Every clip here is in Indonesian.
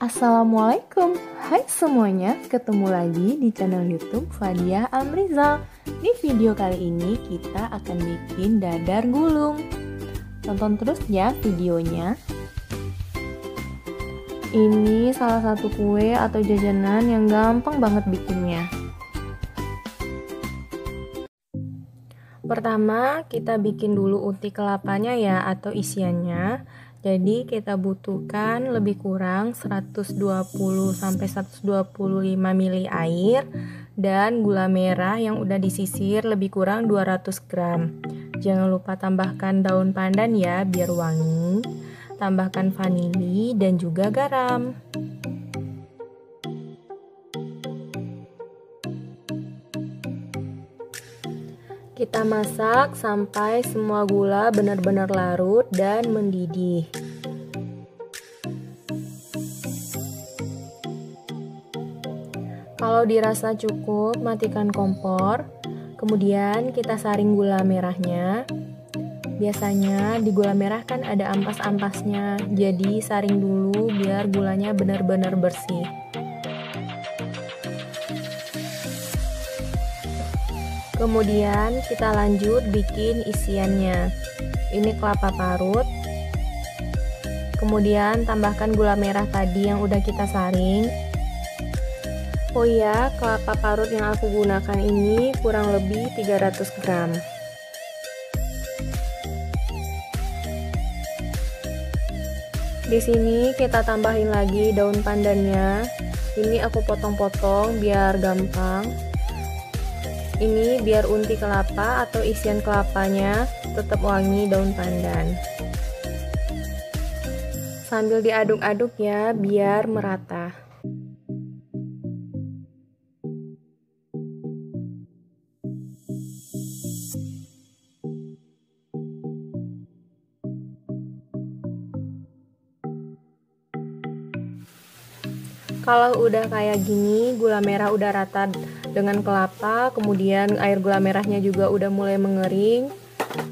Assalamualaikum, hai semuanya, ketemu lagi di channel YouTube Fadia Amrizal. Di video kali ini kita akan bikin dadar gulung. Tonton terus ya videonya. Ini salah satu kue atau jajanan yang gampang banget bikinnya. Pertama, kita bikin dulu uti kelapanya ya atau isiannya. Jadi kita butuhkan lebih kurang 120 sampai 125 ml air dan gula merah yang udah disisir lebih kurang 200 gram. Jangan lupa tambahkan daun pandan ya biar wangi. Tambahkan vanili dan juga garam. Kita masak sampai semua gula benar-benar larut dan mendidih. Kalau dirasa cukup, matikan kompor. Kemudian kita saring gula merahnya. Biasanya di gula merah kan ada ampas-ampasnya, jadi saring dulu biar gulanya benar-benar bersih. Kemudian kita lanjut bikin isiannya. Ini kelapa parut. Kemudian tambahkan gula merah tadi yang udah kita saring. Oh ya, kelapa parut yang aku gunakan ini kurang lebih 300 gram. Di sini kita tambahin lagi daun pandannya. Ini aku potong-potong biar gampang. Ini biar unti kelapa atau isian kelapanya tetap wangi daun pandan. Sambil diaduk-aduk ya biar merata. Kalau udah kayak gini, gula merah udah rata dengan kelapa, kemudian air gula merahnya juga udah mulai mengering,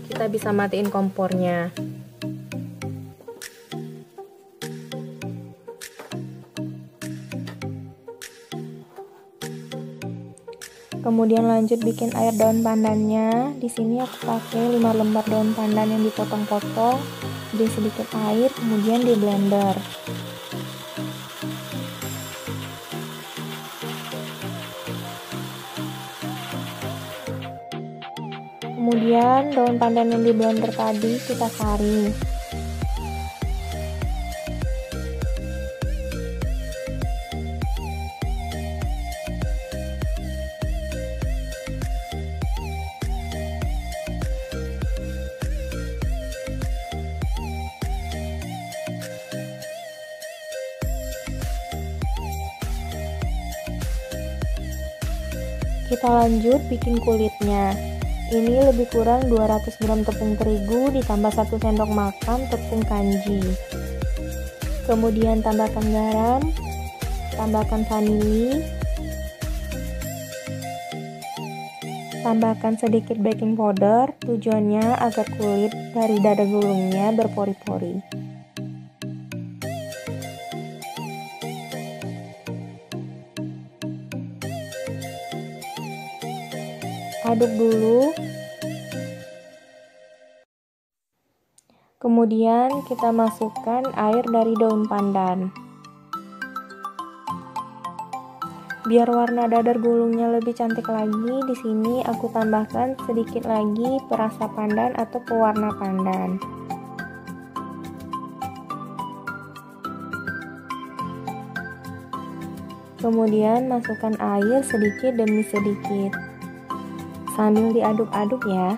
kita bisa matiin kompornya. Kemudian lanjut bikin air daun pandannya. Di sini aku pakai 5 lembar daun pandan yang dipotong-potong, jadi sedikit air, kemudian di blender. Kemudian daun pandan yang di blender tadi kita saring. Kita lanjut bikin kulitnya. Ini lebih kurang 200 gram tepung terigu ditambah 1 sendok makan tepung kanji. Kemudian tambahkan garam, tambahkan vanili, tambahkan sedikit baking powder, tujuannya agar kulit dari dadar gulungnya berpori-pori. Aduk dulu. Kemudian kita masukkan air dari daun pandan. Biar warna dadar gulungnya lebih cantik lagi, di sini aku tambahkan sedikit lagi perasa pandan atau pewarna pandan. Kemudian masukkan air sedikit demi sedikit. Sambil diaduk-aduk ya.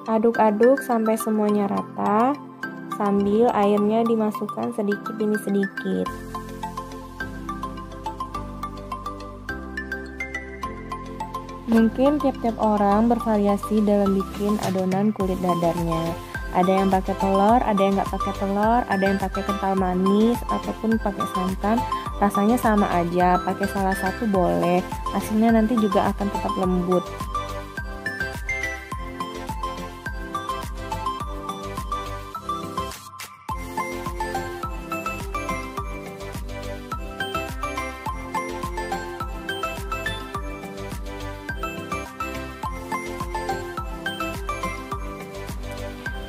Aduk-aduk sampai semuanya rata. Sambil airnya dimasukkan sedikit demi sedikit. Mungkin tiap-tiap orang bervariasi dalam bikin adonan kulit dadarnya. Ada yang pakai telur, ada yang nggak pakai telur, ada yang pakai kental manis ataupun pakai santan. Rasanya sama aja, pakai salah satu boleh. Hasilnya nanti juga akan tetap lembut.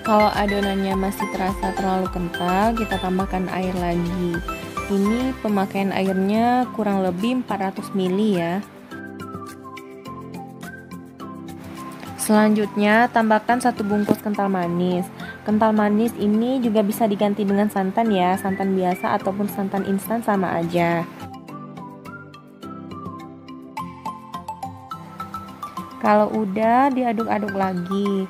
Kalau adonannya masih terasa terlalu kental, kita tambahkan air lagi. Ini pemakaian airnya kurang lebih 400 ml ya. Selanjutnya, tambahkan 1 bungkus kental manis. Kental manis ini juga bisa diganti dengan santan ya, santan biasa ataupun santan instan sama aja. Kalau udah, diaduk-aduk lagi.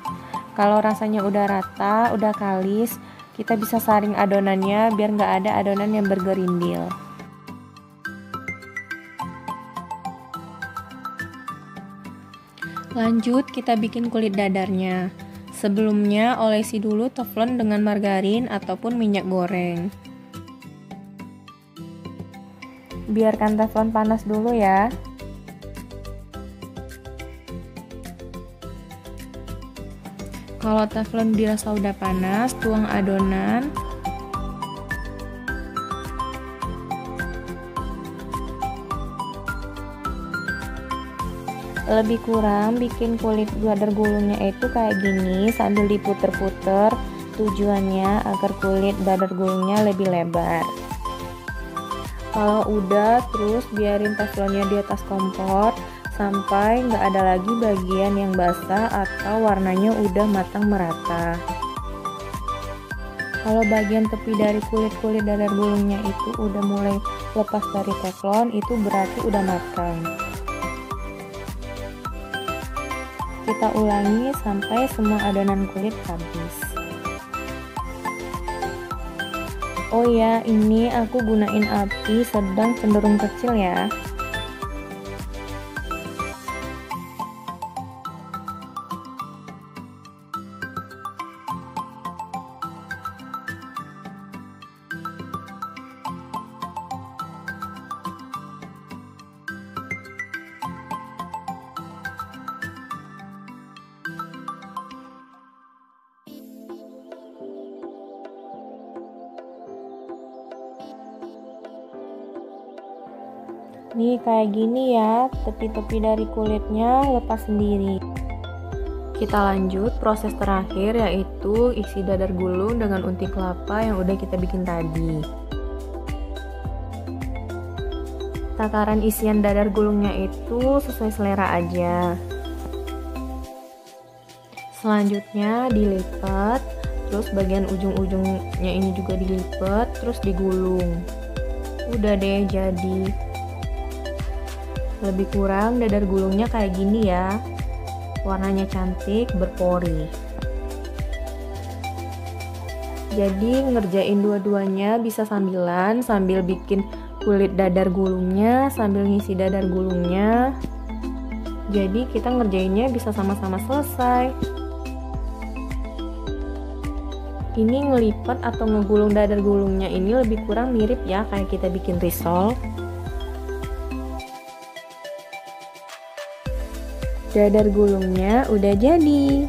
Kalau rasanya udah rata, udah kalis, kita bisa saring adonannya biar nggak ada adonan yang bergerindil. Lanjut, kita bikin kulit dadarnya. Sebelumnya, olesi dulu teflon dengan margarin ataupun minyak goreng. Biarkan teflon panas dulu ya. Kalau teflon dirasa udah panas, tuang adonan. Lebih kurang bikin kulit dadar gulungnya itu kayak gini sambil diputer-puter. Tujuannya agar kulit dadar gulungnya lebih lebar. Kalau udah, terus biarin teflonnya di atas kompor sampai nggak ada lagi bagian yang basah atau warnanya udah matang merata. Kalau bagian tepi dari kulit dadar gulungnya itu udah mulai lepas dari teflon, itu berarti udah matang. Kita ulangi sampai semua adonan kulit habis. Oh ya, ini aku gunain api sedang cenderung kecil ya. Nih kayak gini ya, tepi-tepi dari kulitnya lepas sendiri. Kita lanjut proses terakhir, yaitu isi dadar gulung dengan unti kelapa yang udah kita bikin tadi. Takaran isian dadar gulungnya itu sesuai selera aja. Selanjutnya dilipat, terus bagian ujung-ujungnya ini juga dilipat, terus digulung. Udah deh jadi. Lebih kurang dadar gulungnya kayak gini ya. Warnanya cantik, berpori. Jadi ngerjain dua-duanya bisa sambilan, sambil bikin kulit dadar gulungnya, sambil ngisi dadar gulungnya. Jadi kita ngerjainnya bisa sama-sama selesai. Ini ngelipat atau ngegulung dadar gulungnya ini lebih kurang mirip ya kayak kita bikin risol. Dadar gulungnya udah jadi.